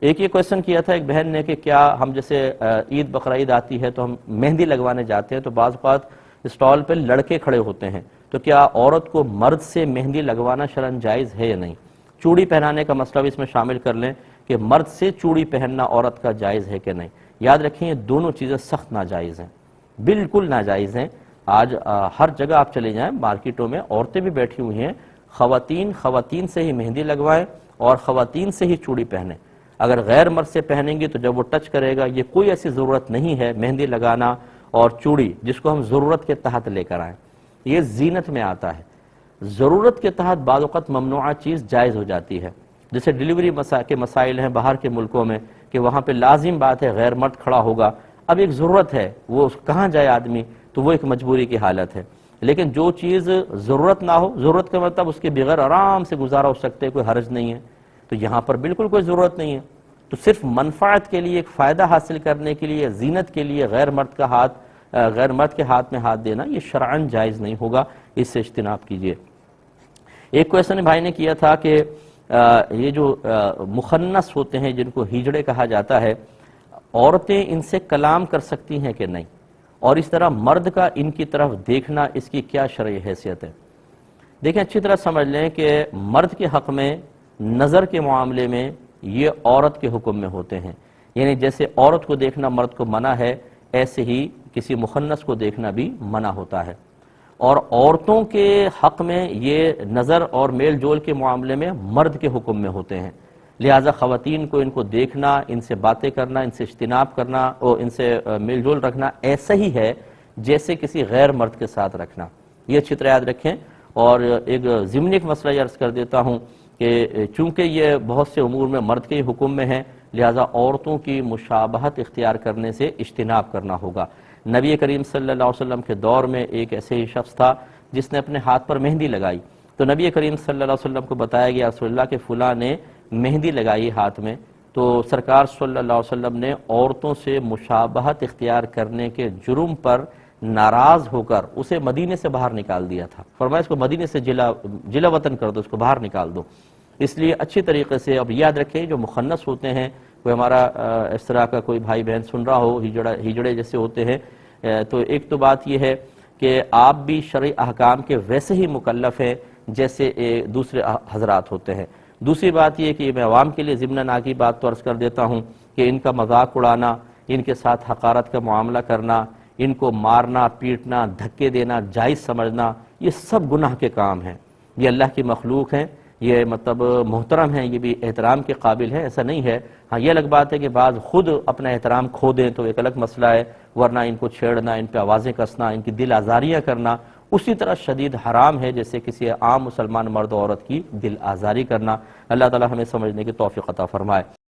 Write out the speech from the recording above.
ایک یہ کویسچن کیا تھا ایک بہن نے کہ کیا ہم جیسے عید بقرعید آتی ہے تو ہم مہندی لگوانے جاتے ہیں تو بعض اوقات اسٹال پہ لڑکے کھڑے ہوتے ہیں، تو کیا عورت کو مرد سے مہندی لگوانا شرعاً جائز ہے یا نہیں؟ چوڑی پہنانے کا مسئلہ بھی اس میں شامل کر لیں کہ مرد سے چوڑی پہننا عورت کا جائز ہے کہ نہیں۔ یاد رکھیں یہ دونوں چیزیں سخت ناجائز ہیں، بالکل ناجائز ہیں۔ آج ہر جگہ آپ چلے جائیں مارکیٹوں میں عورتیں بھی بیٹھی ہوئی ہیں، خواتین سے ہی مہندی لگوائیں اور خواتین سے ہی چوڑی پہنیں۔ اگر غیر مرد سے پہنیں گی تو جب وہ ٹچ کرے گا، یہ کوئی ایسی ضرورت نہیں ہے مہندی لگانا اور چوڑی جس کو ہم ضرورت کے تحت لے کر آئیں، یہ زینت میں آتا ہے۔ ضرورت کے تحت بعض اوقات ممنوعہ چیز جائز ہو جاتی ہے، جیسے ڈیلیوری کے مسائل ہیں باہر کے ملکوں میں کہ وہاں پہ لازم بات ہے غیر مرد کھڑا ہوگا، اب ایک ضرورت ہے وہ کہاں جائے آدمی، تو وہ ایک مجبوری کی حالت ہے۔ لیکن جو چیز ضرورت نہ ہو، ضرورت کا مطلب اس کے بغیر آرام سے گزارا ہو سکتے، کوئی حرج نہیں ہے، تو یہاں پر بالکل کوئی ضرورت نہیں ہے، تو صرف منفعت کے لیے، ایک فائدہ حاصل کرنے کے لیے، زینت کے لیے غیر مرد کے ہاتھ میں ہاتھ دینا یہ شرعاً جائز نہیں ہوگا، اس سے اجتناب کیجیے۔ ایک کویسچن بھائی نے کیا تھا کہ یہ جو مخنث ہوتے ہیں جن کو ہیجڑے کہا جاتا ہے، عورتیں ان سے کلام کر سکتی ہیں کہ نہیں، اور اس طرح مرد کا ان کی طرف دیکھنا اس کی کیا شرعی حیثیت ہے؟ دیکھیں اچھی طرح سمجھ لیں کہ مرد کے حق میں نظر کے معاملے میں یہ عورت کے حکم میں ہوتے ہیں، یعنی جیسے عورت کو دیکھنا مرد کو منع ہے، ایسے ہی کسی مخنث کو دیکھنا بھی منع ہوتا ہے۔ اور عورتوں کے حق میں یہ نظر اور میل جول کے معاملے میں مرد کے حکم میں ہوتے ہیں، لہٰذا خواتین کو ان کو دیکھنا، ان سے باتیں کرنا، ان سے اجتناب کرنا اور ان سے میل جول رکھنا ایسا ہی ہے جیسے کسی غیر مرد کے ساتھ رکھنا، یہ اچھی طرح یاد رکھیں۔ اور ایک ضمنی ایک مسئلہ یہ عرض کر دیتا ہوں کہ چونکہ یہ بہت سے امور میں مرد کے حکم میں ہے، لہٰذا عورتوں کی مشابہت اختیار کرنے سے اجتناب کرنا ہوگا۔ نبی کریم صلی اللہ علیہ وسلم کے دور میں ایک ایسے ہی شخص تھا جس نے اپنے ہاتھ پر مہندی لگائی، تو نبی کریم صلی اللہ علیہ وسلم کو بتایا گیا رسول اللہ کہ فلاں نے مہندی لگائی ہاتھ میں، تو سرکار صلی اللہ علیہ وسلم نے عورتوں سے مشابہت اختیار کرنے کے جرم پر ناراض ہو کر اسے مدینے سے باہر نکال دیا تھا، فرمایا اس کو مدینے سے جلا وطن کر دو، اس کو باہر نکال دو۔ اس لیے اچھی طریقے سے اب یاد رکھیں جو مخنث ہوتے ہیں، کوئی ہمارا اس طرح کا کوئی بھائی بہن سن رہا ہو ہجڑے جیسے ہوتے ہیں، تو ایک تو بات یہ ہے کہ آپ بھی شرعی احکام کے ویسے ہی مکلف ہیں جیسے دوسرے حضرات ہوتے ہیں۔ دوسری بات یہ کہ میں عوام کے لیے ضمن کی بات تو عرض کر دیتا ہوں کہ ان کا مذاق اڑانا، ان کے ساتھ حقارت کا معاملہ کرنا، ان کو مارنا پیٹنا دھکے دینا جائز سمجھنا، یہ سب گناہ کے کام ہیں، یہ اللہ کی مخلوق ہیں، یہ مطلب محترم ہیں، یہ بھی احترام کے قابل ہیں، ایسا نہیں ہے۔ ہاں یہ الگ بات ہے کہ بعض خود اپنا احترام کھو دیں تو ایک الگ مسئلہ ہے، ورنہ ان کو چھیڑنا، ان پہ آوازیں کسنا، ان کی دل آزاریاں کرنا اسی طرح شدید حرام ہے جیسے کسی عام مسلمان مرد و عورت کی دل آزاری کرنا۔ اللہ تعالی ہمیں سمجھنے کی توفیق عطا فرمائے۔